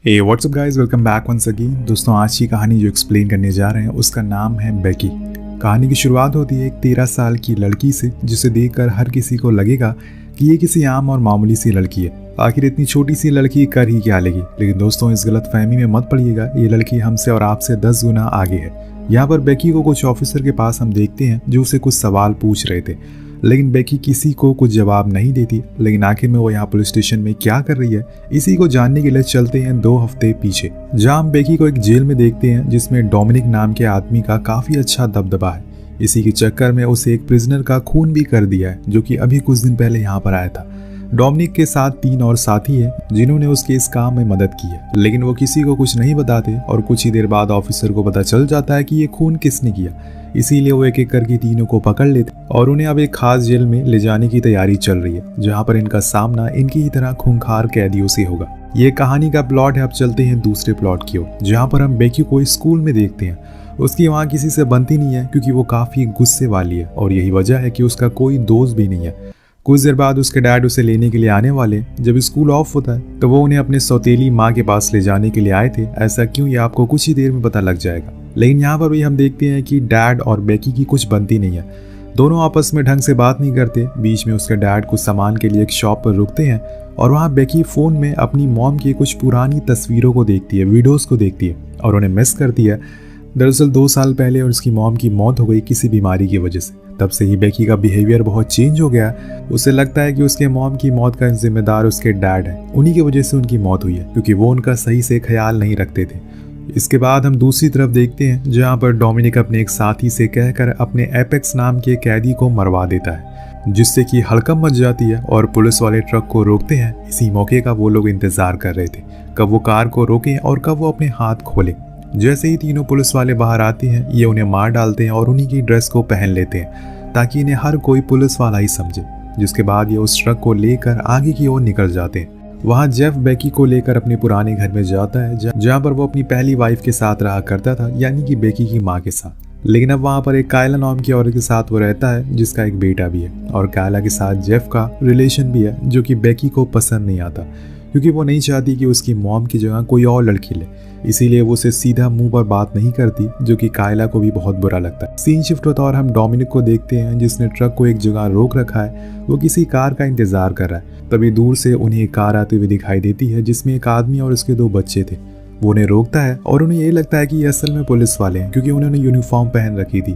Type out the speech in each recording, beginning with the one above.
हे WhatsApp guys, welcome back once again. दोस्तों, आज की कहानी जो एक्सप्लेन करने जा रहे हैं उसका नाम है बेकी। कहानी की शुरुआत होती है एक 13 साल की लड़की से, जिसे देखकर हर किसी को लगेगा कि ये किसी आम और मामूली सी लड़की है। आखिर इतनी छोटी सी लड़की कर ही क्या लेगी। लेकिन दोस्तों, इस गलत फहमी में मत पड़िएगा, ये लड़की हमसे और आपसे 10 गुना आगे है। यहाँ पर बेकी को कुछ ऑफिसर के पास हम देखते हैं जो उसे कुछ सवाल पूछ रहे थे, लेकिन बेकी किसी को कुछ जवाब नहीं देती। लेकिन आखिर में वो यहाँ पुलिस स्टेशन में क्या कर रही है, इसी को जानने के लिए चलते हैं 2 हफ्ते पीछे, जहाँ हम बेकी को एक जेल में देखते हैं जिसमें डोमिनिक नाम के आदमी का काफी अच्छा दबदबा है। इसी के चक्कर में उसे एक प्रिजनर का खून भी कर दिया है, जो कि अभी कुछ दिन पहले यहाँ पर आया था। डोमिनिक के साथ 3 और साथी हैं जिन्होंने उसके इस काम में मदद की है, लेकिन वो किसी को कुछ नहीं बताते और कुछ ही देर बाद ऑफिसर को पता चल जाता है कि ये खून किसने किया। इसीलिए वो एक एक करके तीनों को पकड़ लेते और उन्हें अब एक खास जेल में ले जाने की तैयारी चल रही है, जहाँ पर इनका सामना इनकी ही तरह खूंखार कैदियों से होगा। ये कहानी का प्लॉट है। अब चलते हैं दूसरे प्लॉट की ओर, जहाँ पर हम बेकी को स्कूल में देखते हैं। उसकी वहाँ किसी से बनती नहीं है क्योंकि वो काफी गुस्से वाली है, और यही वजह है कि उसका कोई दोस्त भी नहीं है। कुछ देर बाद उसके डैड उसे लेने के लिए आने वाले। जब स्कूल ऑफ होता है तो वो उन्हें अपने सौतेली माँ के पास ले जाने के लिए आए थे। ऐसा क्यों, ये आपको कुछ ही देर में पता लग जाएगा। लेकिन यहाँ पर भी हम देखते हैं कि डैड और बेकी की कुछ बनती नहीं है। दोनों आपस में ढंग से बात नहीं करते। बीच में उसके डैड कुछ सामान के लिए एक शॉप पर रुकते हैं और वहाँ बेकी फ़ोन में अपनी मॉम की कुछ पुरानी तस्वीरों को देखती है, वीडियोज़ को देखती है और उन्हें मिस करती है। दरअसल 2 साल पहले उसकी मॉम की मौत हो गई किसी बीमारी की वजह से। तब से ही बेकी का बिहेवियर बहुत चेंज हो गया। उसे लगता है कि उसके मॉम की मौत का जिम्मेदार उसके डैड है। उन्हीं की वजह से उनकी मौत हुई है, क्योंकि वो उनका सही से ख्याल नहीं रखते थे। इसके बाद हम दूसरी तरफ देखते हैं, जहाँ पर डोमिनिक अपने एक साथी से कहकर अपने एपेक्स नाम के कैदी को मरवा देता है, जिससे कि हड़कंप मच जाती है और पुलिस वाले ट्रक को रोकते हैं। इसी मौके का वो लोग इंतजार कर रहे थे, कब वो कार को रोकें और कब वो अपने हाथ खोलें। जैसे ही तीनों पुलिस वाले बाहर आते हैं, ये उन्हें मार डालते हैं और उन्हीं की ड्रेस को पहन लेते हैं, ताकि इन्हें हर कोई पुलिस वाला ही समझे। जिसके बाद ये उस ट्रक को लेकर आगे की ओर निकल जाते हैं। वहाँ जेफ बेकी को लेकर अपने पुराने घर में जाता है, जहाँ पर वो अपनी पहली वाइफ के साथ रहा करता था, यानी कि बेकी की माँ के साथ। लेकिन अब वहाँ पर एक कायला नाम की औरत के साथ वो रहता है, जिसका एक बेटा भी है। और कायला के साथ जेफ का रिलेशन भी है, जो कि बेकी को पसंद नहीं आता, क्योंकि वो नहीं चाहती कि उसकी मॉम की जगह कोई और लड़की ले। इसीलिए वो उसे सीधा मुंह पर बात नहीं करती, जो कि कायला को भी बहुत बुरा लगता है। सीन शिफ्ट होता और हम डोमिनिक को देखते हैं, जिसने ट्रक को एक जगह रोक रखा है। वो किसी कार का इंतजार कर रहा है। तभी दूर से उन्हें एक कार आते हुए दिखाई देती है, जिसमें एक आदमी और उसके 2 बच्चे थे। वो उन्हें रोकता है और उन्हें ये लगता है कि ये असल में पुलिस वाले हैं, क्योंकि उन्होंने यूनिफॉर्म पहन रखी थी।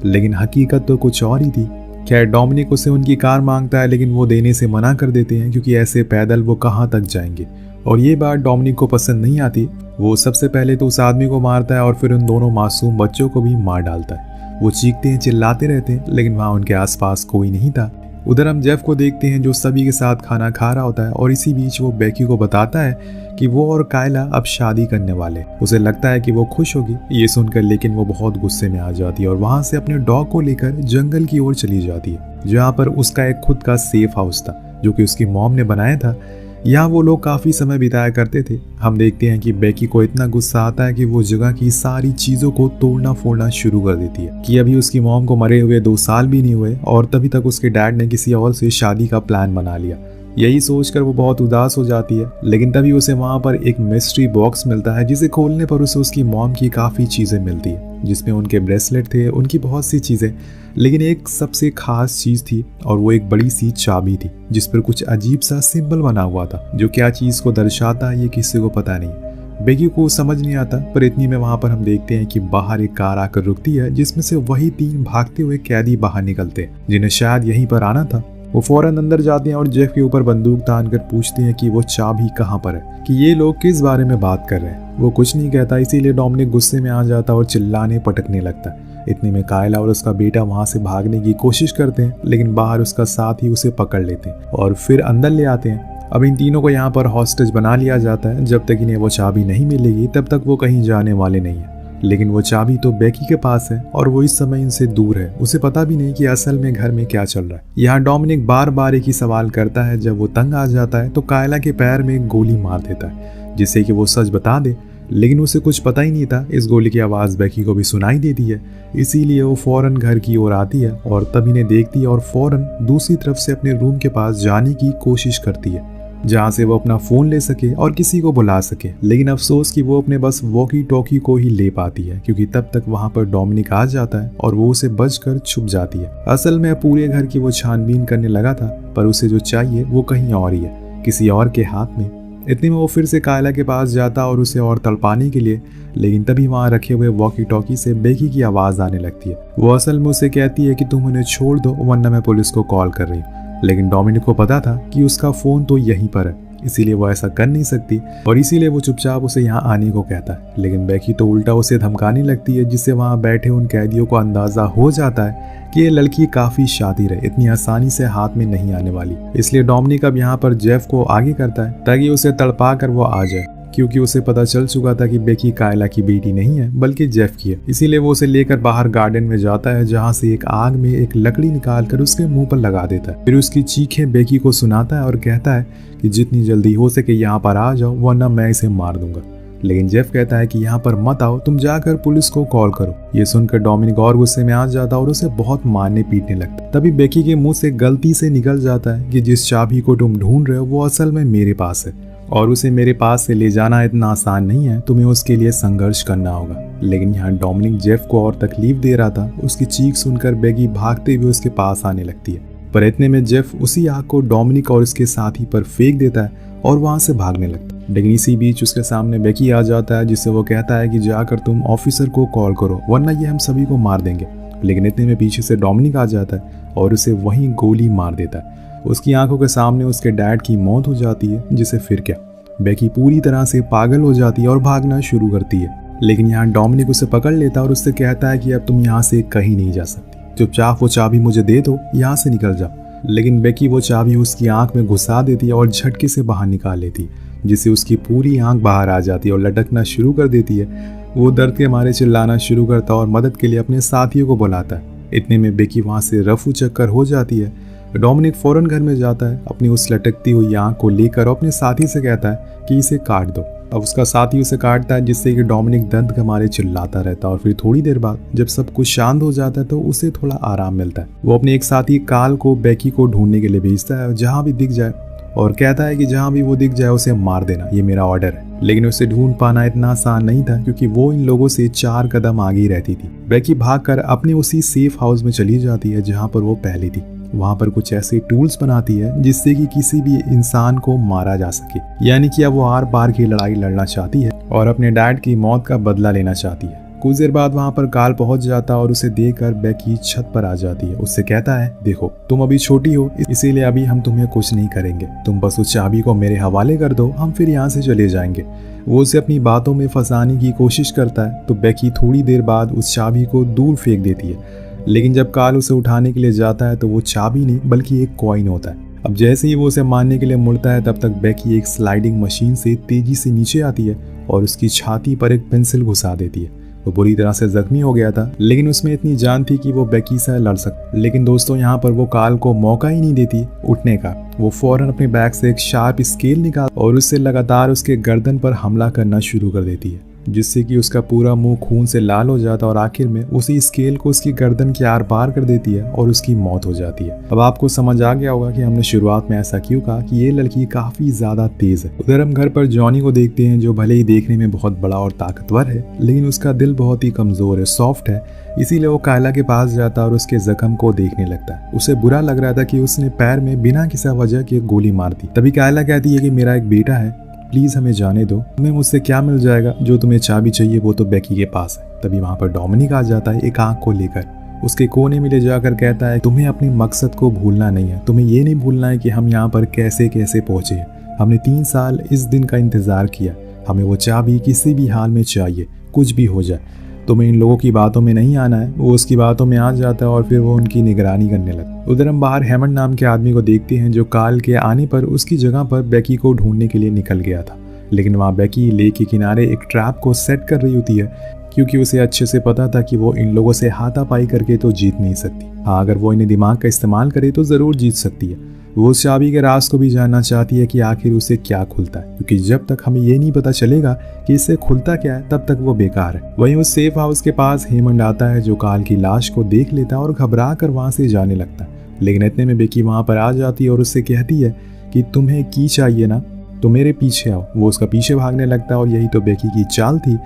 लेकिन हकीकत तो कुछ और ही थी। खैर, डोमिनिक उसे उनकी कार मांगता है, लेकिन वो देने से मना कर देते हैं, क्योंकि ऐसे पैदल वो कहाँ तक जाएंगे। और ये बात डोमिनिक को पसंद नहीं आती। वो सबसे पहले तो उस आदमी को मारता है और फिर उन दोनों मासूम बच्चों को भी मार डालता है। वो चीखते हैं, चिल्लाते रहते हैं, लेकिन वहाँ उनके आसपास कोई नहीं था। उधर हम जेफ को देखते हैं, जो सभी के साथ खाना खा रहा होता है, और इसी बीच वो बेकी को बताता है कि वो और कायला अब शादी करने वाले। उसे लगता है कि वो खुश होगी ये सुनकर, लेकिन वो बहुत गुस्से में आ जाती है और वहाँ से अपने डॉग को लेकर जंगल की ओर चली जाती है, जहाँ पर उसका एक खुद का सेफ हाउस था, जो कि उसकी मॉम ने बनाया था। यहाँ वो लोग काफ़ी समय बिताया करते थे। हम देखते हैं कि बेकी को इतना गुस्सा आता है कि वो जगह की सारी चीज़ों को तोड़ना फोड़ना शुरू कर देती है, कि अभी उसकी मॉम को मरे हुए 2 साल भी नहीं हुए और तभी तक उसके डैड ने किसी और से शादी का प्लान बना लिया। यही सोचकर वो बहुत उदास हो जाती है। लेकिन तभी उसे वहाँ पर एक मिस्ट्री बॉक्स मिलता है, जिसे खोलने पर उसे उसकी मॉम की काफ़ी चीज़ें मिलती है, जिसमें उनके ब्रेसलेट थे, उनकी बहुत सी चीज़ें। लेकिन एक सबसे खास चीज़ थी, और वो एक बड़ी सी चाबी थी, जिस पर कुछ अजीब सा सिंबल बना हुआ था, जो क्या चीज़ को दर्शाता है ये किसी को पता नहीं। बेकी को समझ नहीं आता, पर इतनी में वहाँ पर हम देखते हैं कि बाहर एक कार आकर रुकती है, जिसमें से वही 3 भागते हुए कैदी बाहर निकलते हैं, जिन्हें शायद यहीं पर आना था। वो फौरन अंदर जाते हैं और जेफ के ऊपर बंदूक तान कर पूछते हैं कि वो चाबी कहाँ पर है, कि ये लोग किस बारे में बात कर रहे हैं। वो कुछ नहीं कहता, इसीलिए डोमिनिक गुस्से में आ जाता और चिल्लाने पटकने लगता है। इतने में कायला और उसका बेटा वहाँ से भागने की कोशिश करते हैं, लेकिन बाहर उसका साथी उसे पकड़ लेते हैं और फिर अंदर ले आते हैं। अब इन तीनों को यहाँ पर हॉस्टेज बना लिया जाता है। जब तक इन्हें वो चाबी नहीं मिलेगी, तब तक वो कहीं जाने वाले नहीं है। लेकिन वो चाबी तो बेकी के पास है और वो इस समय इनसे दूर है। उसे पता भी नहीं कि असल में घर में क्या चल रहा है। यहाँ डोमिनिक बार बार एक ही सवाल करता है। जब वो तंग आ जाता है तो कायला के पैर में एक गोली मार देता है, जिससे कि वो सच बता दे। लेकिन उसे कुछ पता ही नहीं था, इस गोली की आवाज़ बेकी को भी सुनाई देती है। इसीलिए वो फौरन घर की ओर आती है, और तब इन्हें देखती है और फौरन दूसरी तरफ से अपने रूम के पास जाने की कोशिश करती है। जहाँ से वो अपना फ़ोन ले सके और किसी को बुला सके। लेकिन अफसोस कि वो अपने बस वॉकी टॉकी को ही ले पाती है, क्योंकि तब तक वहाँ पर डोमिनिक आ जाता है और वो उसे बचकर छुप जाती है। असल में पूरे घर की वो छानबीन करने लगा था, पर उसे जो चाहिए वो कहीं और ही है, किसी और के हाथ में। इतने में वो फिर से कायला के पास जाता और उसे और तड़पाने के लिए, लेकिन तभी वहाँ रखे हुए वॉकी टॉकी से बेकी की आवाज़ आने लगती है। वो असल में उसे कहती है कि तुम उन्हें छोड़ दो, वरना मैं पुलिस को कॉल कर रही हूँ। लेकिन डोमिनिक को पता था कि उसका फ़ोन तो यहीं पर है, इसीलिए वो ऐसा कर नहीं सकती और इसीलिए वो चुपचाप उसे यहाँ आने को कहता है। लेकिन बेकी तो उल्टा उसे धमकाने लगती है, जिससे वहाँ बैठे उन कैदियों को अंदाज़ा हो जाता है कि ये लड़की काफ़ी शातिर है, इतनी आसानी से हाथ में नहीं आने वाली। इसलिए डोमिनिक अब यहाँ पर जेफ को आगे करता है ताकि उसे तड़पा कर वो आ जाए, क्योंकि उसे पता चल चुका था कि बेकी कायला की बेटी नहीं है बल्कि जेफ की है। इसीलिए वो उसे लेकर बाहर गार्डन में जाता है, जहाँ से एक आग में एक लकड़ी निकालकर उसके मुंह पर लगा देता है। फिर उसकी चीखें बेकी को सुनाता है और कहता है कि जितनी जल्दी हो सके यहाँ पर आ जाओ, वरना मैं इसे मार दूंगा। लेकिन जेफ कहता है कि यहाँ पर मत आओ, तुम जाकर पुलिस को कॉल करो। ये सुनकर डोमिनिक और गुस्से में आ जाता और उसे बहुत मारने पीटने लगता। तभी बेकी के मुंह से गलती से निकल जाता है कि जिस चाबी को तुम ढूंढ रहे हो वो असल में मेरे पास है, और उसे मेरे पास से ले जाना इतना आसान नहीं है, तुम्हें उसके लिए संघर्ष करना होगा। लेकिन यहाँ डोमिनिक जेफ को और तकलीफ दे रहा था। उसकी चीख सुनकर बेकी भागते हुए उसके पास आने लगती है, पर इतने में जेफ उसी आग को डोमिनिक और उसके साथी पर फेंक देता है और वहां से भागने लगता है। लेकिन इसी बीच उसके सामने बेकी आ जाता है, जिससे वो कहता है कि जाकर तुम ऑफिसर को कॉल करो, वरना ये हम सभी को मार देंगे। लेकिन इतने में पीछे से डोमिनिक आ जाता है और उसे वहीं गोली मार देता है। उसकी आंखों के सामने उसके डैड की मौत हो जाती है, जिसे फिर क्या, बेकी पूरी तरह से पागल हो जाती है और भागना शुरू करती है। लेकिन यहाँ डोमिनिक उसे पकड़ लेता और उससे कहता है कि अब तुम यहाँ से कहीं नहीं जा सकती, चुपचाप वो चाबी मुझे दे दो, यहाँ से निकल जाओ। लेकिन बेकी वो चाबी उसकी आंख में घुसा देती है और झटके से बाहर निकाल लेती है, जिससे उसकी पूरी आंख बाहर आ जाती है और लटकना शुरू कर देती है। वो दर्द के मारे चिल्लाना शुरू करता और मदद के लिए अपने साथियों को बुलाता है। इतने में बेकी वहाँ से रफू चक्कर हो जाती है। डोमिनिक फौरन घर में जाता है, अपनी उस लटकती हुई आंख को लेकर अपने साथी से कहता है कि इसे काट दो। अब उसका साथी उसे काटता है, जिससे कि डोमिनिक दर्द के मारे चिल्लाता रहता है। और फिर थोड़ी देर बाद जब सब कुछ शांत हो जाता है तो उसे थोड़ा आराम मिलता है। वो अपने एक साथी काल को बेकी को ढूंढने के लिए भेजता है, जहाँ भी दिख जाए, और कहता है कि जहाँ भी वो दिख जाए उसे मार देना, ये मेरा ऑर्डर है। लेकिन उसे ढूंढ पाना इतना आसान नहीं था, क्योंकि वो इन लोगों से 4 कदम आगे ही रहती थी। बेकी भागकर अपने उसी सेफ हाउस में चली जाती है जहाँ पर वो पहले थी। वहाँ पर कुछ ऐसे टूल्स बनाती है जिससे कि किसी भी इंसान को मारा जा सके। यानी कि अब वो आर पार की लड़ाई लड़ना चाहती है और अपने डैड की मौत का बदला लेना चाहती है। कुछ देर बाद वहाँ पर काल पहुंच जाता और उसे देखकर बेकी छत पर आ जाती है। उससे कहता है, देखो तुम अभी छोटी हो, इसीलिए अभी हम तुम्हें कुछ नहीं करेंगे, तुम बस उस चाबी को मेरे हवाले कर दो, हम फिर यहाँ से चले जाएंगे। वो उसे अपनी बातों में फंसाने की कोशिश करता है, तो बेकी थोड़ी देर बाद उस चाबी को दूर फेंक देती है। लेकिन जब काल उसे उठाने के लिए जाता है तो वो चाबी नहीं बल्कि एक कॉइन होता है। अब जैसे ही वो उसे मारने के लिए मुड़ता है, तब तक बेकी एक स्लाइडिंग मशीन से तेजी से नीचे आती है और उसकी छाती पर एक पेंसिल घुसा देती है। वो बुरी तरह से जख्मी हो गया था, लेकिन उसमें इतनी जान थी कि वो बेकी से लड़ सकता। लेकिन दोस्तों यहाँ पर वो काल को मौका ही नहीं देती उठने का। वो फौरन अपने बैग से एक शार्प स्केल निकाल और उससे लगातार उसके गर्दन पर हमला करना शुरू कर देती है, जिससे कि उसका पूरा मुंह खून से लाल हो जाता और आखिर में उसी स्केल को उसकी गर्दन के आर पार कर देती है और उसकी मौत हो जाती है। अब आपको समझ आ गया होगा कि हमने शुरुआत में ऐसा क्यों कहा कि ये लड़की काफी ज्यादा तेज है। उधर हम घर पर जॉनी को देखते हैं, जो भले ही देखने में बहुत बड़ा और ताकतवर है, लेकिन उसका दिल बहुत ही कमजोर है, सॉफ्ट है। इसीलिए वो कायला के पास जाता और उसके जख्म को देखने लगता है। उसे बुरा लग रहा था कि उसने पैर में बिना किसी वजह के गोली मार दी। तभी कायला कहती है कि मेरा एक बेटा है, प्लीज हमें जाने दो, तुम्हें मुझसे क्या मिल जाएगा, जो तुम्हें चाबी चाहिए वो तो बेकी के पास है। तभी वहाँ पर डोमिनिक आ जाता है एक आंख को लेकर, उसके कोने में ले जाकर कहता है, तुम्हें अपने मकसद को भूलना नहीं है, तुम्हें ये नहीं भूलना है कि हम यहाँ पर कैसे कैसे पहुंचे हैं। हमने 3 साल इस दिन का इंतजार किया, हमें वो चाबी किसी भी हाल में चाहिए, कुछ भी हो जाए। तुम्हें इन लोगों की बातों में नहीं आना है। वो उसकी बातों में आ जाता है और फिर वो उनकी निगरानी करने लगता। उधर हम बाहर हेमंड नाम के आदमी को देखते हैं, जो काल के आने पर उसकी जगह पर बेकी को ढूंढने के लिए निकल गया था। लेकिन वहाँ बेकी लेक के किनारे एक ट्रैप को सेट कर रही होती है, क्योंकि उसे अच्छे से पता था कि वो इन लोगों से हाथापाई करके तो जीत नहीं सकती। हाँ, अगर वो इन्हें दिमाग का इस्तेमाल करे तो ज़रूर जीत सकती है। वो उस चाबी के राज को भी जानना चाहती है कि आखिर उसे क्या खुलता है, क्योंकि जब तक हमें ये नहीं पता चलेगा कि इससे खुलता क्या है, तब तक वो बेकार है। वहीं उस सेफ हाउस के पास हेमंड आता है, जो काल की लाश को देख लेता है और घबरा कर वहाँ से जाने लगता है। लेकिन इतने में बेकी वहाँ पर आ जाती है और उससे कहती है कि तुम्हें की चाहिए ना तो मेरे पीछे आओ। वो उसका पीछे भागने लगता है और यही तो बेकी की चाल थी।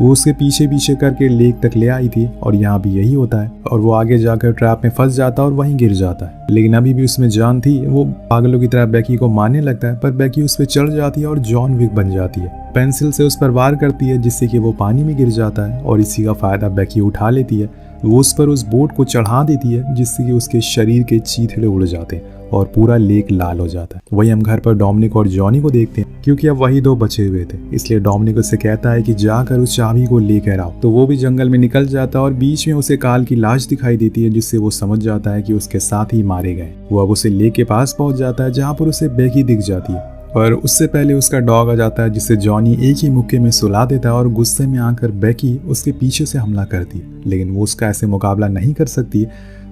वो उसके पीछे पीछे करके लेक तक ले आई थी और यहाँ भी यही होता है और वो आगे जाकर ट्रैप में फंस जाता है और वहीं गिर जाता है। लेकिन अभी भी उसमें जान थी। वो पागलों की तरह बेकी को मारने लगता है पर बेकी उस पर चढ़ जाती है और जॉन विक बन जाती है। पेंसिल से उस पर वार करती है जिससे कि वो पानी में गिर जाता है और इसी का फायदा बेकी उठा लेती है। वो उस पर उस बोट को चढ़ा देती है जिससे कि उसके शरीर के चीथड़े उड़ जाते हैं और पूरा लेक लाल हो जाता है। वही हम घर पर डोमिनिक और जॉनी को देखते हैं क्योंकि अब वही दो बचे हुए थे, इसलिए डोमिनिक उससे कहता है कि जाकर उस चाबी को लेकर आओ। तो वो भी जंगल में निकल जाता है और बीच में उसे काल की लाश दिखाई देती है जिससे वो समझ जाता है कि उसके साथ ही मारे गए। वो अब उसे लेक के पास पहुंच जाता है जहाँ पर उसे बेकी दिख जाती है और उससे पहले उसका डॉग आ जाता है जिसे जॉनी एक ही मुक्के में सुला देता है और गुस्से में आकर बेकी उसके पीछे से हमला करती है। लेकिन वो उसका ऐसे मुकाबला नहीं कर सकती।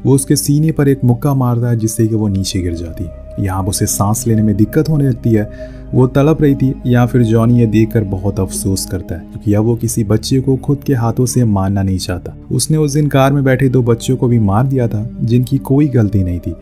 वो उसके सीने पर एक मुक्का मारता है जिससे कि वो नीचे गिर जाती है। यहाँ उसे सांस लेने में दिक्कत होने लगती है। वो तड़प रही थी या फिर जॉनी ये देखकर बहुत अफसोस करता है क्योंकि अब वो किसी बच्चे को खुद के हाथों से मारना नहीं चाहता। उसने उस दिन कार में बैठे 2 बच्चों को भी मार दिया था जिनकी कोई गलती नहीं थी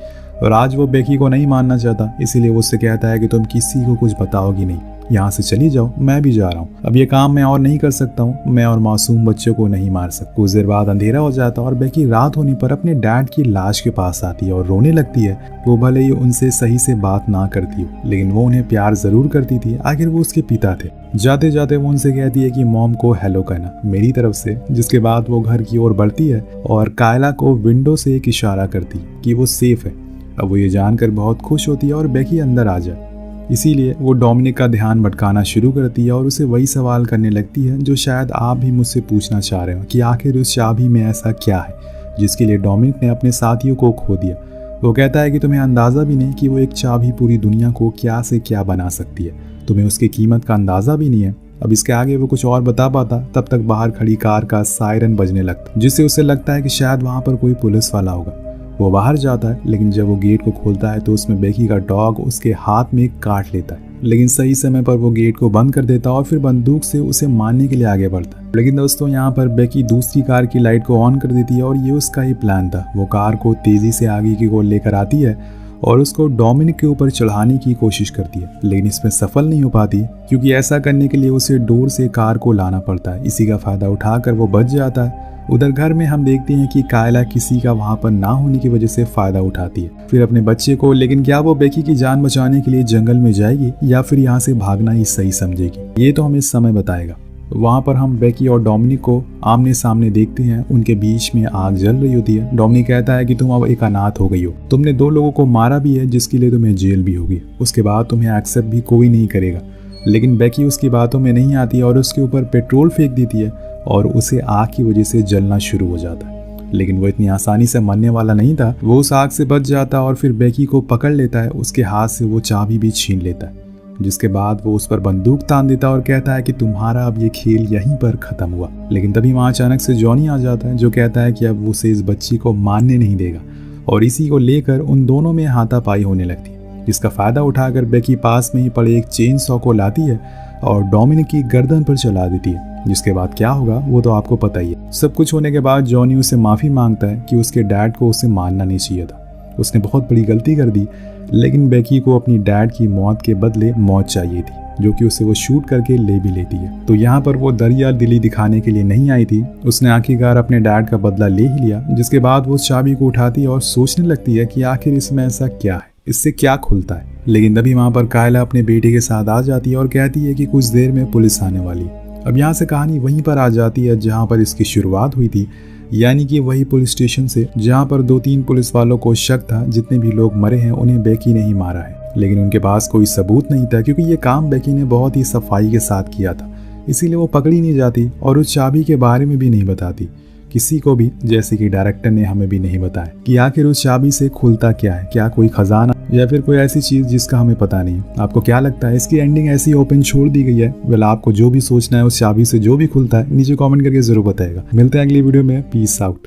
और आज वो बेकी को नहीं मानना चाहता। इसीलिए वो उससे कहता है कि तुम किसी को कुछ बताओगी नहीं, यहाँ से चली जाओ, मैं भी जा रहा हूँ। अब ये काम मैं और नहीं कर सकता हूँ, मैं और मासूम बच्चों को नहीं मार सकता। कुछ देर बाद अंधेरा हो जाता और बेकी रात होने पर अपने डैड की लाश के पास आती है और रोने लगती है। वो भले ही उनसे सही से बात ना करती हो लेकिन वो उन्हें प्यार जरूर करती थी, आखिर वो उसके पिता थे। जाते जाते वो उनसे कहती है कि मॉम को हेलो कहना मेरी तरफ से, जिसके बाद वो घर की ओर बढ़ती है और कायला को विंडो से एक इशारा करती है कि वो सेफ है। अब वो ये जानकर बहुत खुश होती है और बेकी अंदर आ जाए। इसीलिए वो डोमिनिक का ध्यान भटकाना शुरू करती है और उसे वही सवाल करने लगती है जो शायद आप भी मुझसे पूछना चाह रहे हो कि आखिर उस चाबी में ऐसा क्या है जिसके लिए डोमिनिक ने अपने साथियों को खो दिया। वो कहता है कि तुम्हें अंदाज़ा भी नहीं कि वो एक चाबी पूरी दुनिया को क्या से क्या बना सकती है, तुम्हें उसकी कीमत का अंदाज़ा भी नहीं है। अब इसके आगे वो कुछ और बता पाता तब तक बाहर खड़ी कार का सायरन बजने लगता जिससे उसे लगता है कि शायद वहाँ पर कोई पुलिस वाला होगा। वो बाहर जाता है लेकिन जब वो गेट को खोलता है तो उसमें बेकी का डॉग उसके हाथ में काट लेता है। लेकिन सही समय पर वो गेट को बंद कर देता और फिर बंदूक से उसे मारने के लिए आगे बढ़ता है। लेकिन दोस्तों यहाँ पर बेकी दूसरी कार की लाइट को ऑन कर देती है और ये उसका ही प्लान था। वो कार को तेजी से आगे की ओर लेकर आती है और उसको डोमिनिक के ऊपर चढ़ाने की कोशिश करती है लेकिन इसमें सफल नहीं हो पाती क्योंकि ऐसा करने के लिए उसे डोर से कार को लाना पड़ता है। इसी का फायदा उठाकर वो बच जाता है। उधर घर में हम देखते हैं कि कायला किसी का वहां पर ना होने की वजह से फायदा उठाती है फिर अपने बच्चे को। लेकिन क्या वो बेकी की जान बचाने के लिए जंगल में जाएगी या फिर यहाँ से भागना ही सही समझेगी, ये तो हमें समय बताएगा। वहाँ पर हम बेकी और डोमिनिक को आमने सामने देखते हैं। उनके बीच में आग जल रही होती है। डोमिनिक कहता है कि तुम अब एक अनाथ हो गई हो, तुमने 2 लोगों को मारा भी है जिसके लिए तुम्हें जेल भी होगी, उसके बाद तुम्हें एक्सेप्ट भी कोई नहीं करेगा। लेकिन बेकी उसकी बातों में नहीं आती और उसके ऊपर पेट्रोल फेंक देती है और उसे आग की वजह से जलना शुरू हो जाता है। लेकिन वो इतनी आसानी से मरने वाला नहीं था। वो उस आग से बच जाता और फिर बेकी को पकड़ लेता है। उसके हाथ से वो चाबी भी छीन लेता है जिसके बाद वो उस पर बंदूक तान देता और कहता है कि तुम्हारा अब ये खेल यहीं पर खत्म हुआ। लेकिन तभी वहाँ अचानक से जॉनी आ जाता है जो कहता है कि अब उसे इस बच्ची को मारने नहीं देगा और इसी को लेकर उन दोनों में हाथापाई होने लगती है, जिसका फायदा उठाकर बेकी पास में ही पड़े एक चेन सॉ को लाती है और डोमिनिक की गर्दन पर चला देती है। जिसके बाद क्या होगा वो तो आपको पता ही है। सब कुछ होने के बाद जॉनी उससे माफ़ी मांगता है कि उसके डैड को उसे मारना नहीं चाहिए था, उसने बहुत बड़ी गलती कर दी। लेकिन बेकी को अपनी डैड की मौत के बदले मौत चाहिए थी जो कि उसे वो शूट करके ले भी लेती है। तो यहाँ पर वो दरिया दिली दिखाने के लिए नहीं आई थी, उसने आखिरकार अपने डैड का बदला ले ही लिया। जिसके बाद वो चाबी को उठाती है और सोचने लगती है कि आखिर इसमें ऐसा क्या है, इससे क्या खुलता है। लेकिन तभी वहाँ पर कायला अपने बेटे के साथ आ जाती है और कहती है कि कुछ देर में पुलिस आने वाली है। अब यहाँ से कहानी वहीं पर आ जाती है जहाँ पर इसकी शुरुआत हुई थी, यानी कि वही पुलिस स्टेशन से जहाँ पर 2-3 पुलिस वालों को शक था जितने भी लोग मरे हैं उन्हें बेकी ने ही मारा है। लेकिन उनके पास कोई सबूत नहीं था क्योंकि ये काम बेकी ने बहुत ही सफाई के साथ किया था, इसीलिए वो पकड़ी नहीं जाती और उस चाबी के बारे में भी नहीं बताती किसी को भी, जैसे कि डायरेक्टर ने हमें भी नहीं बताया कि आखिर उस चाबी से खुलता क्या है, क्या कोई खजाना या फिर कोई ऐसी चीज जिसका हमें पता नहीं। आपको क्या लगता है, इसकी एंडिंग ऐसी ओपन छोड़ दी गई है? वेल, आपको जो भी सोचना है उस चाबी से जो भी खुलता है नीचे कमेंट करके जरूर बताएगा। मिलते हैं अगली वीडियो में। Peace out.